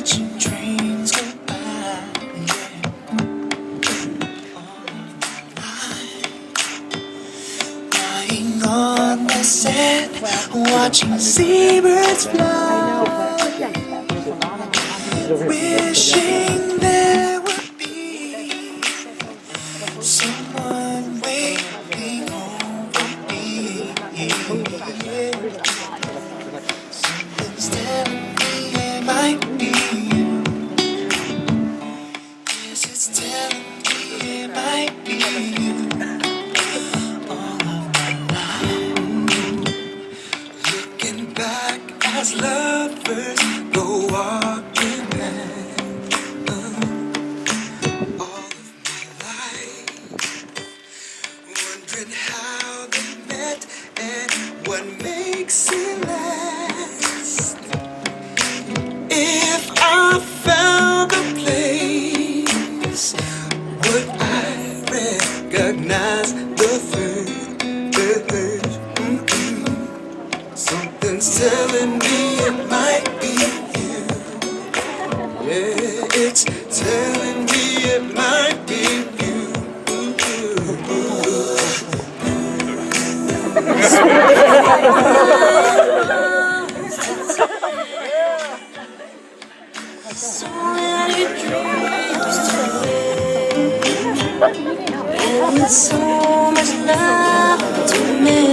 watching trains go by. Lying on the sand, watching seabirds fly, wishing there would be someone waiting over me. Something's telling me it might be you. Yes, it's telling me it might be you. All of my life, looking back as lovers go walking back. All of my life, wondering how they met and what makes it last. If I found the place, would I recognize the first? Something's telling me it might be you. Yeah, it's telling me it might be you. So many dreams to live, and so much love to make.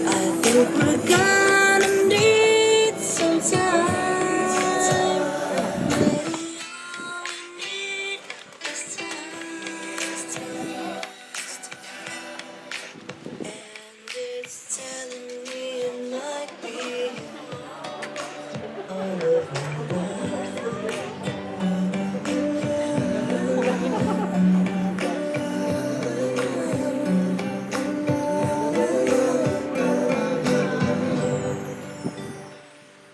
I think we're gonna need some time. Need this time. And it's telling me it might be all of my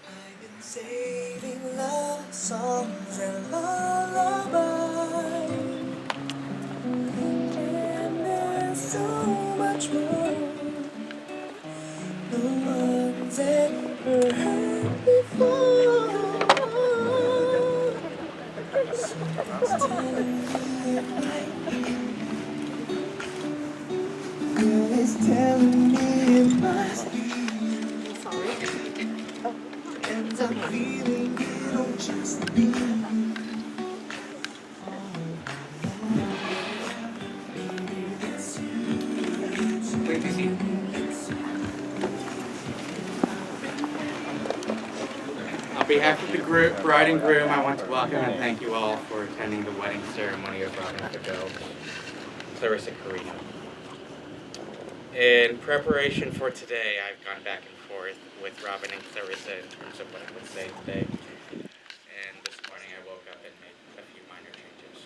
I've been saving love songs and lullabies, and there's so much more. The ones that were heard before. Something's telling me it might be. Girl, it's telling me it must be. And I'm feeling it'll just be. On behalf of the bride and groom, I want to welcome and thank you all for attending the wedding ceremony of Robin Fago, Clarissa Carino. In preparation for today, I've gone back and forth with Robin and Clarissa in terms of what I would say today. And this morning I woke up and made a few minor changes.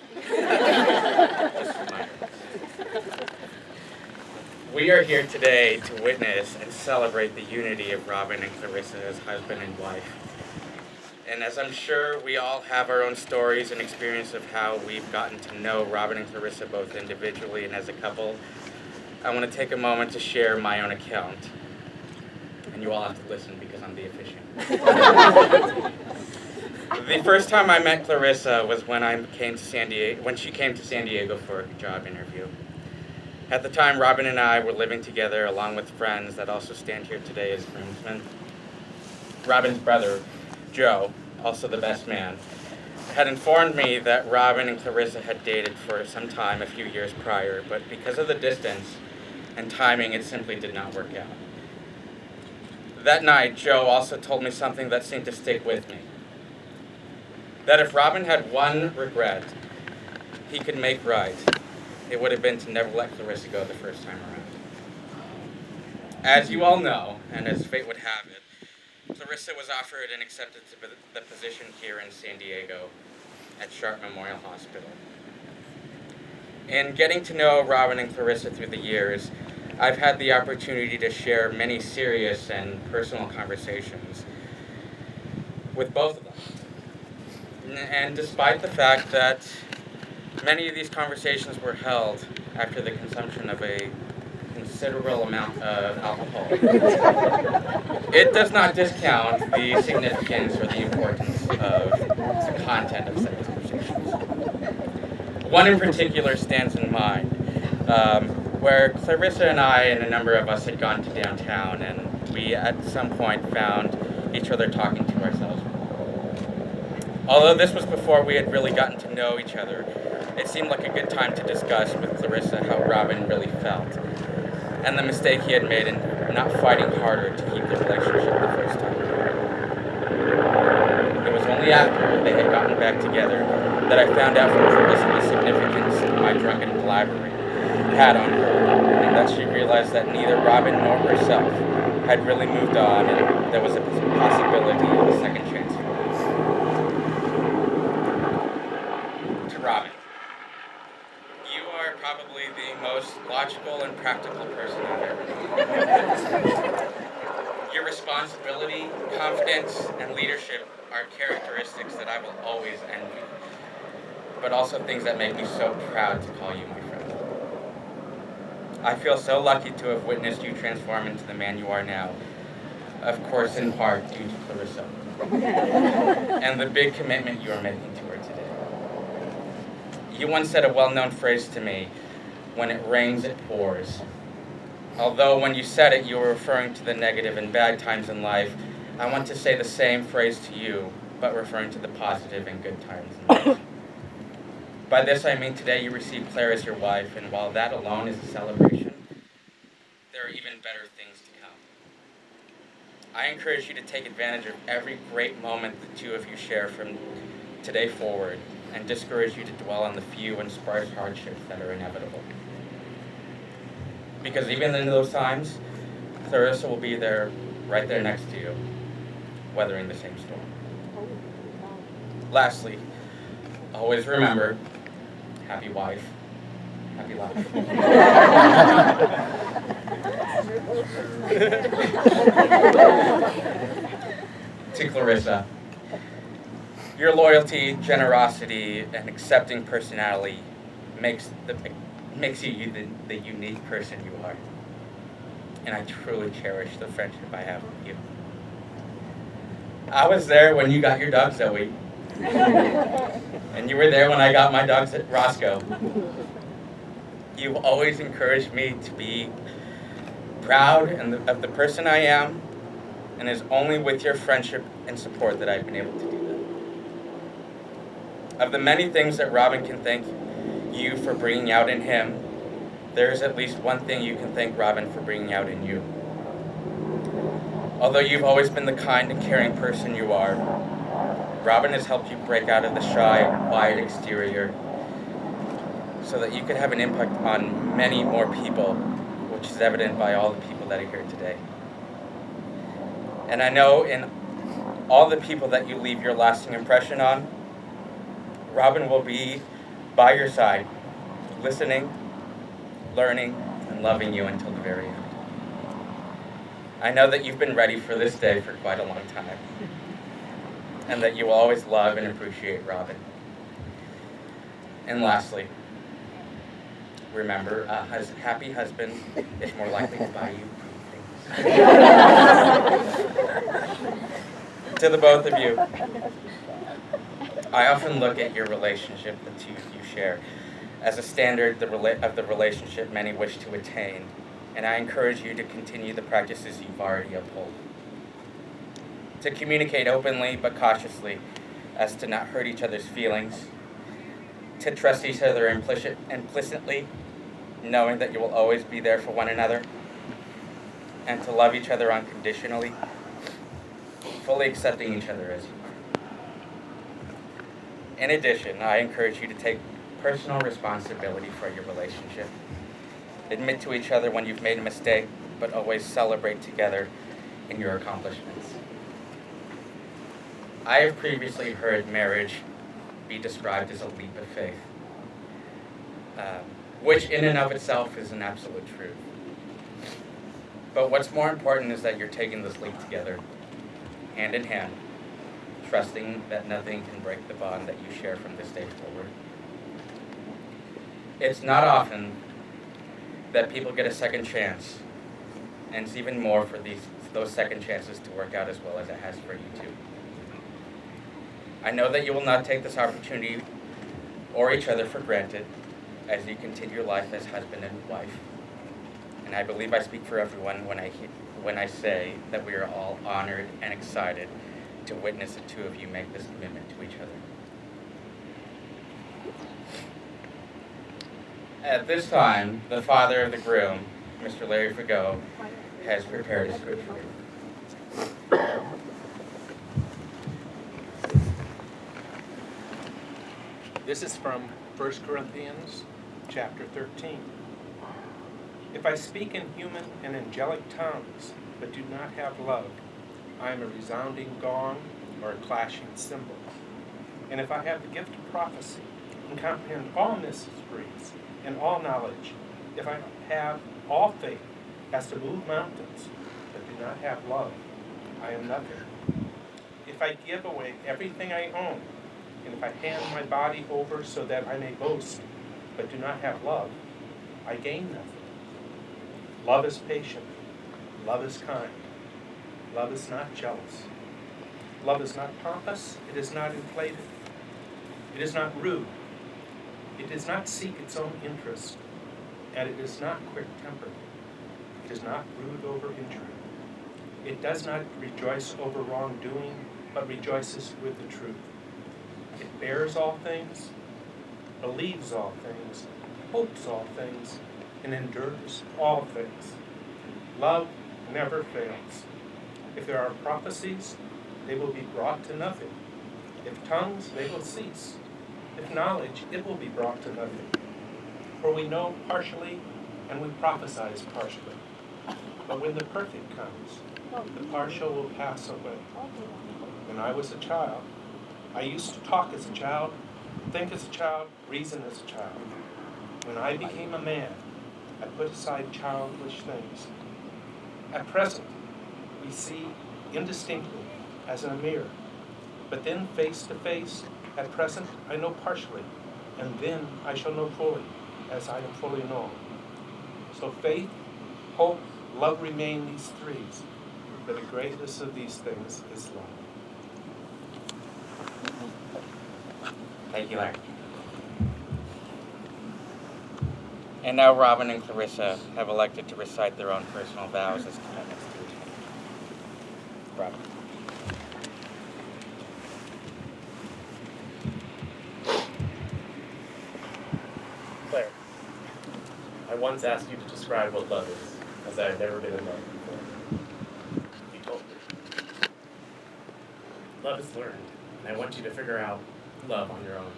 Just minor ones. We are here today to witness and celebrate the unity of Robin and Clarissa as husband and wife. And as I'm sure we all have our own stories and experience of how we've gotten to know Robin and Clarissa both individually and as a couple, I want to take a moment to share my own account. And you all have to listen because I'm the officiant. The first time I met Clarissa was when she came to San Diego for a job interview. At the time, Robin and I were living together along with friends that also stand here today as groomsmen. Robin's brother, Joe, also the best man, had informed me that Robin and Clarissa had dated for some time a few years prior, but because of the distance and timing, it simply did not work out. That night, Joe also told me something that seemed to stick with me. That if Robin had one regret he could make right, it would have been to never let Clarissa go the first time around. As you all know, and as fate would have it, Clarissa was offered and accepted the position here in San Diego at Sharp Memorial Hospital. In getting to know Robin and Clarissa through the years, I've had the opportunity to share many serious and personal conversations with both of them. And despite the fact that many of these conversations were held after the consumption of a considerable amount of alcohol. It does not discount the significance or the importance of the content of such conversations. One in particular stands in mind, where Clarissa and I and a number of us had gone to downtown, and we at some point found each other talking to ourselves. Although this was before we had really gotten to know each other, it seemed like a good time to discuss with Clarissa how Robin really felt, and the mistake he had made in not fighting harder to keep the relationship the first time. It was only after they had gotten back together that I found out from Clarissa the significance my drunken blabbering had on her, and that she realized that neither Robin nor herself had really moved on, and there was a possibility of a second chance for her. To Robin, you are probably the most logical and practical person I've ever known. Your responsibility, confidence, and leadership are characteristics that I will always envy, but also things that make me so proud to call you my friend. I feel so lucky to have witnessed you transform into the man you are now, of course in part due to Clarissa, and the big commitment you are making to her today. You once said a well-known phrase to me, "When it rains, it pours." Although when you said it, you were referring to the negative and bad times in life, I want to say the same phrase to you, but referring to the positive and good times in life. By this I mean today you received Claire as your wife, and while that alone is a celebration, there are even better things to come. I encourage you to take advantage of every great moment the two of you share from today forward, and discourage you to dwell on the few and sparse hardships that are inevitable. Because even in those times, Clarissa will be there, right there next to you, weathering the same storm. Lastly, always remember, happy wife, happy life. To Clarissa, your loyalty, generosity, and accepting personality makes you the unique person you are. And I truly cherish the friendship I have with you. I was there when you got your dog Zoe. And you were there when I got my dog Roscoe. You've always encouraged me to be proud of the person I am, and it's only with your friendship and support that I've been able to do that. Of the many things that Robin can thank you for bringing out in him, there's at least one thing you can thank Robin for bringing out in you. Although you've always been the kind and caring person you are, Robin has helped you break out of the shy, quiet exterior so that you could have an impact on many more people, which is evident by all the people that are here today. And I know in all the people that you leave your lasting impression on, Robin will be by your side, listening, learning, and loving you until the very end. I know that you've been ready for this day for quite a long time, and that you will always love and appreciate Robin. And lastly, remember, a happy husband is more likely to buy you things. To the both of you, I often look at your relationship, the two you share, as a standard of the relationship many wish to attain, and I encourage you to continue the practices you've already upheld. To communicate openly but cautiously as to not hurt each other's feelings, to trust each other implicitly, knowing that you will always be there for one another, and to love each other unconditionally, fully accepting each other as you are. In addition, I encourage you to take personal responsibility for your relationship. Admit to each other when you've made a mistake, but always celebrate together in your accomplishments. I have previously heard marriage be described as a leap of faith, which in and of itself is an absolute truth. But what's more important is that you're taking this leap together, hand in hand, trusting that nothing can break the bond that you share from this day forward. It's not often that people get a second chance, and it's even more for those second chances to work out as well as it has for you too. I know that you will not take this opportunity or each other for granted as you continue your life as husband and wife. And I believe I speak for everyone when I say that we are all honored and excited to witness the two of you make this commitment to each other. At this time, the father of the groom, Mr. Larry Fago, has prepared a scripture. This is from 1 Corinthians chapter 13. If I speak in human and angelic tongues, but do not have love, I am a resounding gong or a clashing cymbal. And if I have the gift of prophecy and comprehend all mysteries and all knowledge, if I have all faith as to move mountains, but do not have love, I am nothing. If I give away everything I own, and if I hand my body over so that I may boast, but do not have love, I gain nothing. Love is patient. Love is kind. Love is not jealous. Love is not pompous. It is not inflated. It is not rude. It does not seek its own interest. And it is not quick-tempered. It is not rude over injury. It does not rejoice over wrongdoing, but rejoices with the truth. It bears all things, believes all things, hopes all things, and endures all things. Love never fails. If there are prophecies, they will be brought to nothing. If tongues, they will cease. If knowledge, it will be brought to nothing. For we know partially, and we prophesy partially. But when the perfect comes, the partial will pass away. When I was a child, I used to talk as a child, think as a child, reason as a child. When I became a man, I put aside childish things. At present, we see indistinctly, as in a mirror. But then face to face, at present, I know partially, and then I shall know fully, as I am fully known. So faith, hope, love remain these threes, but the greatest of these things is love. Thank you, Larry. And now Robin and Clarissa have elected to recite their own personal vows as commitments to each other. Robin. Claire, I once asked you to describe what love is, as I had never been in love before. You told me. Love is learned, and I want you to figure out love on your own.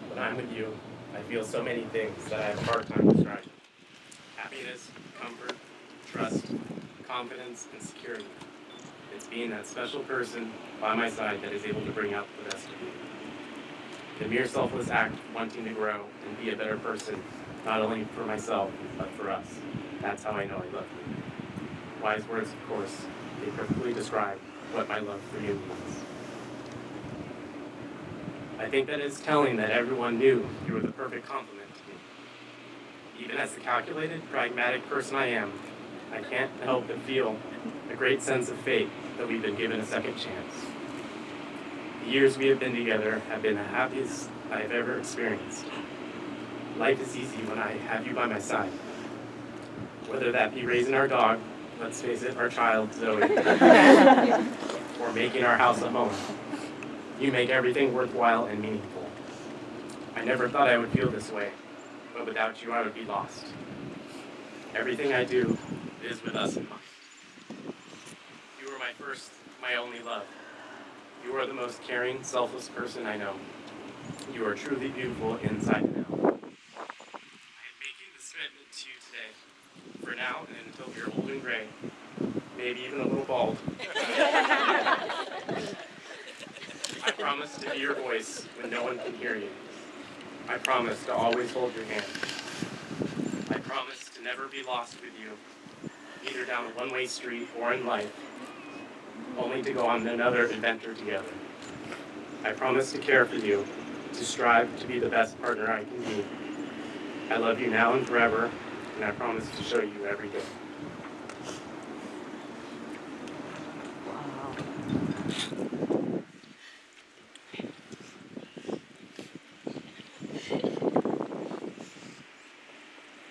When I'm with you, I feel so many things that I have a hard time describing. Happiness, comfort, trust, confidence, and security. It's being that special person by my side that is able to bring out the best of you. The mere selfless act of wanting to grow and be a better person, not only for myself, but for us. That's how I know I love you. Wise words, of course, they perfectly describe what my love for you means. I think that it's telling that everyone knew you were the perfect complement to me. Even as the calculated, pragmatic person I am, I can't help but feel a great sense of faith that we've been given a second chance. The years we have been together have been the happiest I have ever experienced. Life is easy when I have you by my side. Whether that be raising our dog, let's face it, our child, Zoe, or making our house a home. You make everything worthwhile and meaningful. I never thought I would feel this way, but without you I would be lost. Everything I do is with us in mind. You are my first, my only love. You are the most caring, selfless person I know. You are truly beautiful inside and out. I am making this commitment to you today. For now and until you're old and gray, maybe even a little bald. I promise to be your voice when no one can hear you. I promise to always hold your hand. I promise to never be lost with you, either down a one-way street or in life, only to go on another adventure together. I promise to care for you, to strive to be the best partner I can be, I love you now and forever, and I promise to show you every day.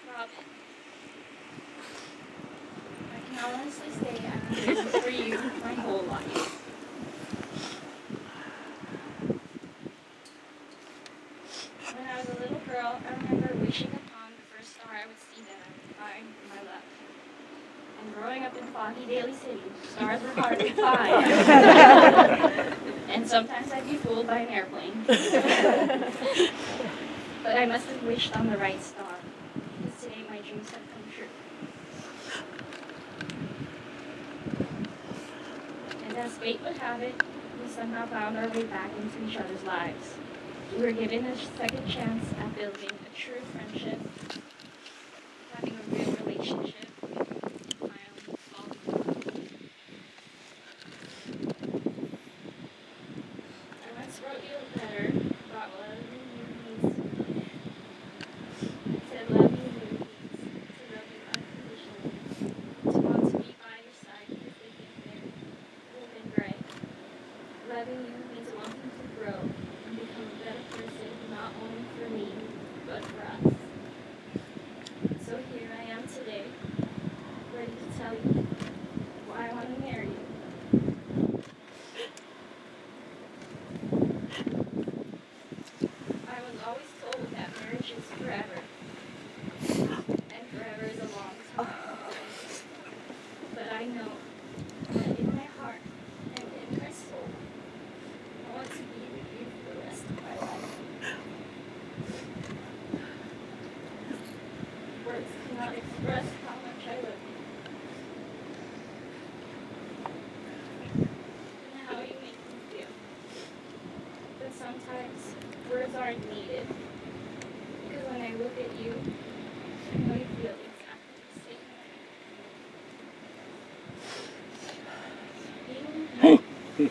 Robin, I can honestly say I've been waiting for you my whole life. When I was a little girl, I remember wishing upon the first star I would see that I would find my love. And growing up in foggy Daly City, stars were hard to find. And sometimes I'd be fooled by an airplane. But I must have wished on the right star, because today my dreams have come true. And as fate would have it, we somehow found our way back into each other's lives. We were given a second chance at building a true friendship, having a real relationship, my own fault. I once wrote you a letter about love you needs. It said love you needs to love you unconditionally, to want to be by your side through thick and thin, cold and gray. Loving you means wanting to grow and become a better person, not only for me, but for us. So here I am today, ready to tell you why I want to marry you. I was always told that marriage is forever, and forever is a long time. But I know that in my heart and in my soul, I want to be with you for the rest of my life. Words cannot express how much I love you. And how you make me feel. But sometimes words aren't needed. Because when I look at you, I know you feel exactly the same way. Even you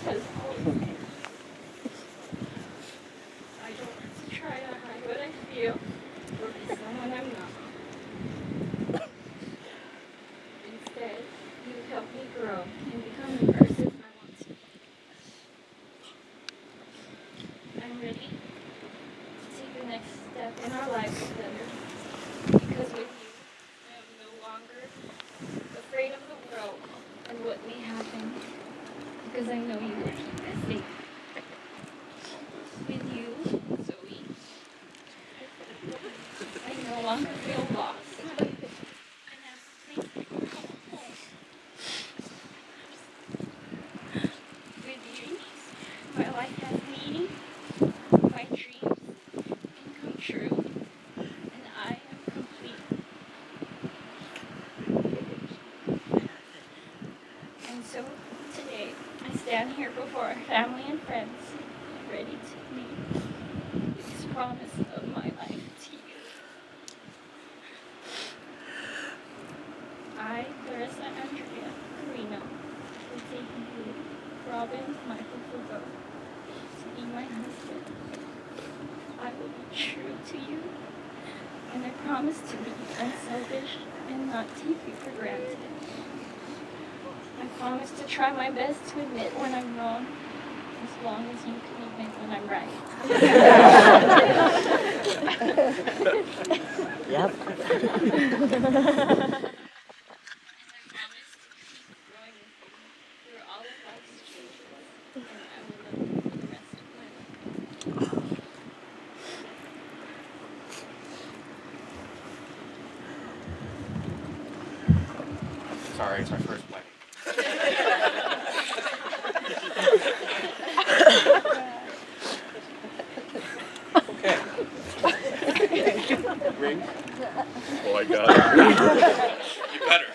has always cared. I don't want to try to hide what I feel or be someone I'm not. Instead, you help me grow and become the person I want to be. I'm ready to take the next step in our lives together. Because with you, I am no longer afraid of the world and what may happen. Because I know you will keep us safe. With you, Zoe, I no longer feel lost. I have a place to call home. With you, my life has meaning, my dreams can come true, and I am complete. And so today, I stand here before our family and friends, ready to lead this promise of my life to you. I, Clarissa Andrea Carino, will take you, Robin Michael Fago, to be my husband. I will be true to you, and I promise to be unselfish and not take you for granted. I promise to try my best to admit when I'm wrong, as long as you can admit when I'm right. Yep. And I promise to keep growing with you through all of life's changes, and I will love you for the rest of my life. Sorry, it's my first wedding. Okay. Ring? Oh my God. You better.